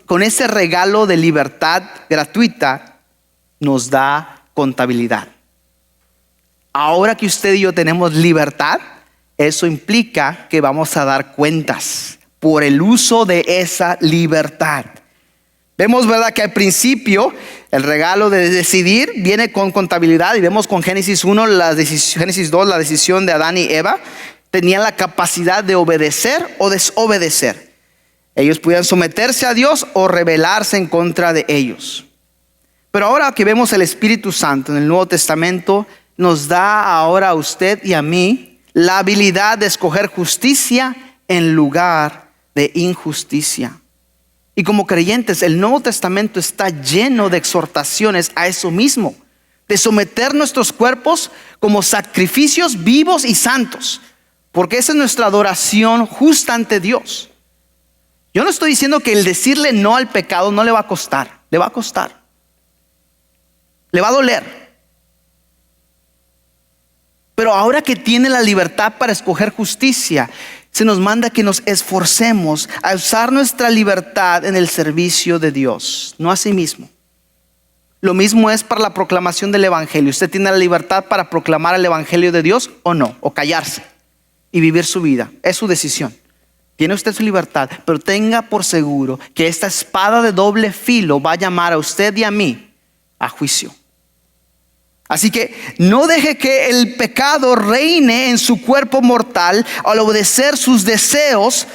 con ese regalo de libertad gratuita nos da contabilidad. Ahora que usted y yo tenemos libertad, eso implica que vamos a dar cuentas por el uso de esa libertad. Vemos, ¿verdad?, que al principio el regalo de decidir viene con contabilidad. Y vemos con Génesis 1, Génesis 2, la decisión de Adán y Eva. Tenían la capacidad de obedecer o desobedecer. Ellos podían someterse a Dios o rebelarse en contra de ellos. Pero ahora que vemos el Espíritu Santo en el Nuevo Testamento, nos da ahora a usted y a mí la habilidad de escoger justicia en lugar de injusticia. Y como creyentes, el Nuevo Testamento está lleno de exhortaciones a eso mismo, de someter nuestros cuerpos como sacrificios vivos y santos, porque esa es nuestra adoración justa ante Dios. Yo no estoy diciendo que el decirle no al pecado no le va a costar, le va a costar, le va a doler. Pero ahora que tiene la libertad para escoger justicia, se nos manda que nos esforcemos a usar nuestra libertad en el servicio de Dios, no a sí mismo. Lo mismo es para la proclamación del Evangelio. Usted tiene la libertad para proclamar el Evangelio de Dios o no, o callarse y vivir su vida. Es su decisión. Tiene usted su libertad, pero tenga por seguro que esta espada de doble filo va a llamar a usted y a mí a juicio. Así que no deje que el pecado reine en su cuerpo mortal al obedecer sus deseos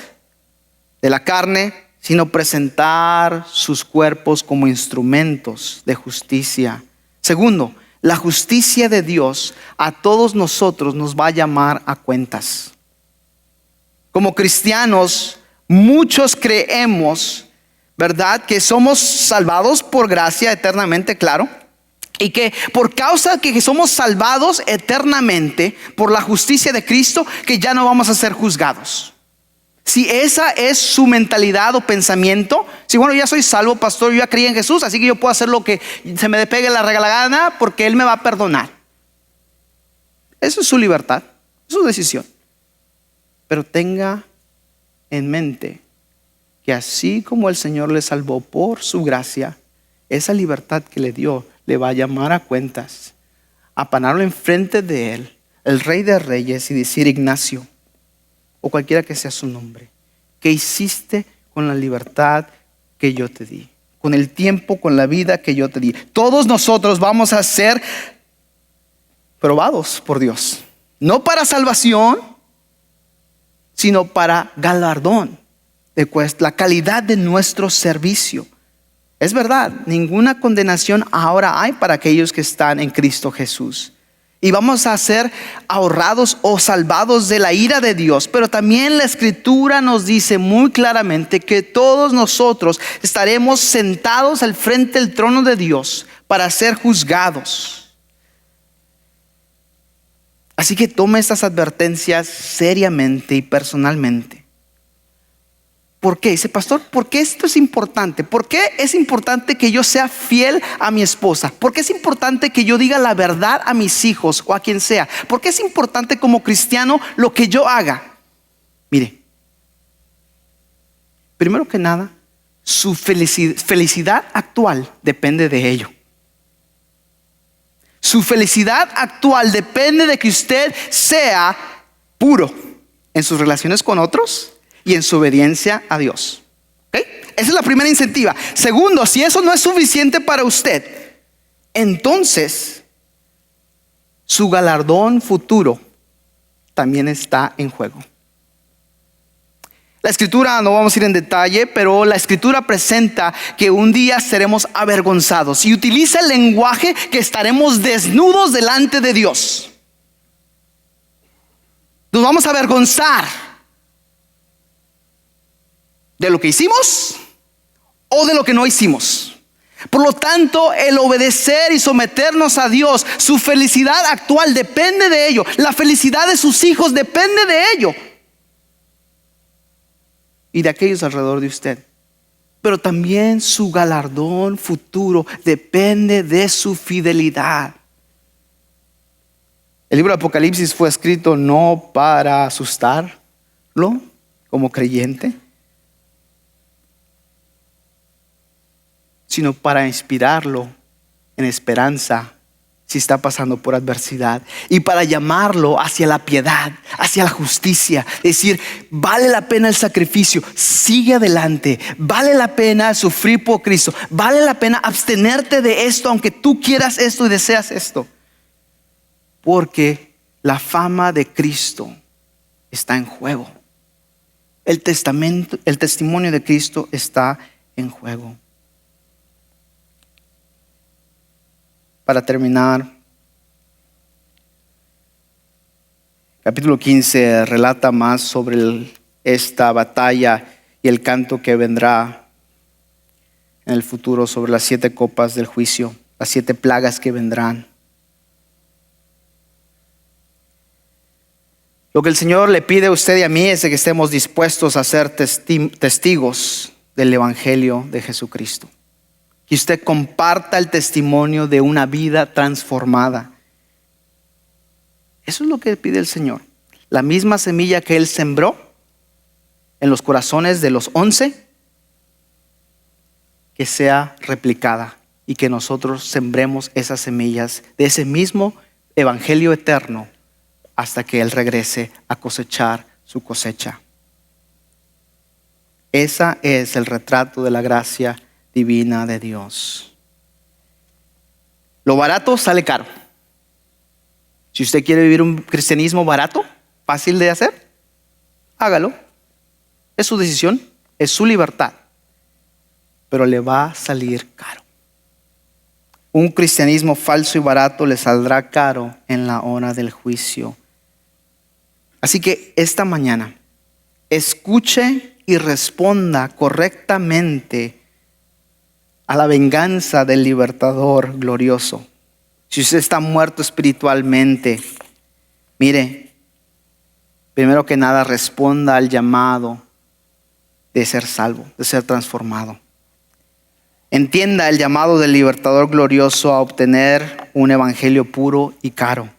de la carne, sino presentar sus cuerpos como instrumentos de justicia. Segundo, la justicia de Dios a todos nosotros nos va a llamar a cuentas. Como cristianos, muchos creemos, ¿verdad? Que somos salvados por gracia eternamente, claro. Y que por causa que somos salvados eternamente por la justicia de Cristo, que ya no vamos a ser juzgados. Si esa es su mentalidad o pensamiento, si bueno, ya soy salvo, pastor, yo ya creí en Jesús, así que yo puedo hacer lo que se me pegue la regalada gana porque Él me va a perdonar. Eso es su libertad, es su decisión. Pero tenga en mente que así como el Señor le salvó por su gracia, esa libertad que le dio le va a llamar a cuentas, a pararlo enfrente de Él, el Rey de Reyes, y decir: Ignacio, o cualquiera que sea su nombre, ¿qué hiciste con la libertad que yo te di? Con el tiempo, con la vida que yo te di. Todos nosotros vamos a ser probados por Dios, no para salvación, sino para galardón de la calidad de nuestro servicio. Es verdad, ninguna condenación ahora hay para aquellos que están en Cristo Jesús. Y vamos a ser ahorrados o salvados de la ira de Dios. Pero también la Escritura nos dice muy claramente que todos nosotros estaremos sentados al frente del trono de Dios para ser juzgados. Así que tome estas advertencias seriamente y personalmente. ¿Por qué? Dice, pastor, ¿por qué esto es importante? ¿Por qué es importante que yo sea fiel a mi esposa? ¿Por qué es importante que yo diga la verdad a mis hijos o a quien sea? ¿Por qué es importante como cristiano lo que yo haga? Mire, primero que nada, su felicidad actual depende de ello. Su felicidad actual depende de que usted sea puro en sus relaciones con otros y en su obediencia a Dios. ¿Okay? Esa es la primera incentiva. Segundo, si eso no es suficiente para usted, entonces su galardón futuro también está en juego. La Escritura, no vamos a ir en detalle, pero la Escritura presenta que un día seremos avergonzados y utiliza el lenguaje que estaremos desnudos delante de Dios. Nos vamos a avergonzar de lo que hicimos o de lo que no hicimos. Por lo tanto, el obedecer y someternos a Dios, su felicidad actual depende de ello. La felicidad de sus hijos depende de ello y de aquellos alrededor de usted. Pero también su galardón futuro depende de su fidelidad. El libro de Apocalipsis fue escrito no para asustarlo como creyente, sino para inspirarlo en esperanza si está pasando por adversidad, y para llamarlo hacia la piedad, hacia la justicia. Decir, vale la pena el sacrificio, sigue adelante, vale la pena sufrir por Cristo, vale la pena abstenerte de esto aunque tú quieras esto y deseas esto, porque la fama de Cristo está en juego. El testimonio de Cristo está en juego. Para terminar, capítulo 15 relata más sobre esta batalla y el canto que vendrá en el futuro sobre las 7 copas del juicio, las 7 plagas que vendrán. Lo que el Señor le pide a usted y a mí es de que estemos dispuestos a ser testigos del Evangelio de Jesucristo. Que usted comparta el testimonio de una vida transformada. Eso es lo que pide el Señor. La misma semilla que Él sembró en los corazones de los 11, que sea replicada y que nosotros sembremos esas semillas de ese mismo evangelio eterno hasta que Él regrese a cosechar su cosecha. Ese es el retrato de la gracia divina de Dios. Lo barato sale caro. Si usted quiere vivir un cristianismo barato, fácil de hacer, hágalo. Es su decisión, es su libertad, pero le va a salir caro. Un cristianismo falso y barato le saldrá caro en la hora del juicio. Así que esta mañana escuche y responda correctamente a la venganza del libertador glorioso. Si usted está muerto espiritualmente, mire, primero que nada responda al llamado de ser salvo, de ser transformado. Entienda el llamado del libertador glorioso a obtener un evangelio puro y caro.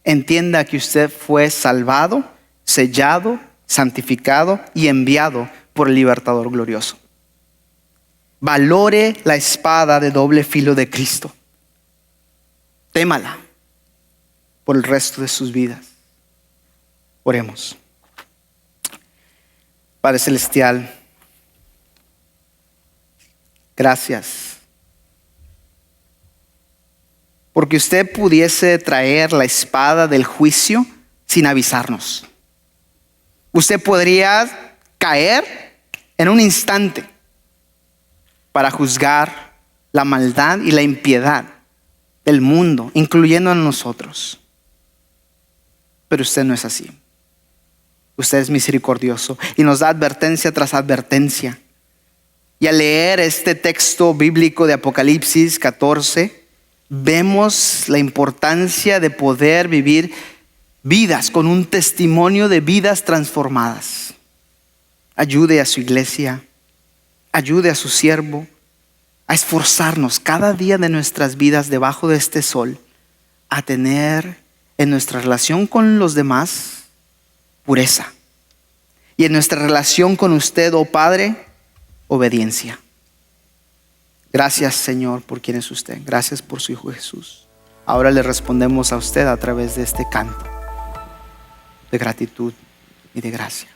Entienda que usted fue salvado, sellado, santificado y enviado por el libertador glorioso. Valore la espada de doble filo de Cristo. Témala por el resto de sus vidas. Oremos. Padre Celestial, gracias porque usted pudiese traer la espada del juicio sin avisarnos. Usted podría caer en un instante para juzgar la maldad y la impiedad del mundo, incluyendo a nosotros. Pero usted no es así. Usted es misericordioso y nos da advertencia tras advertencia. Y al leer este texto bíblico de Apocalipsis 14, vemos la importancia de poder vivir vidas con un testimonio de vidas transformadas. Ayude a su iglesia, ayude a su siervo a esforzarnos cada día de nuestras vidas debajo de este sol, a tener en nuestra relación con los demás pureza, y en nuestra relación con usted, oh Padre, obediencia. Gracias, Señor, por quien es usted. Gracias por su Hijo Jesús. Ahora le respondemos a usted a través de este canto de gratitud y de gracia.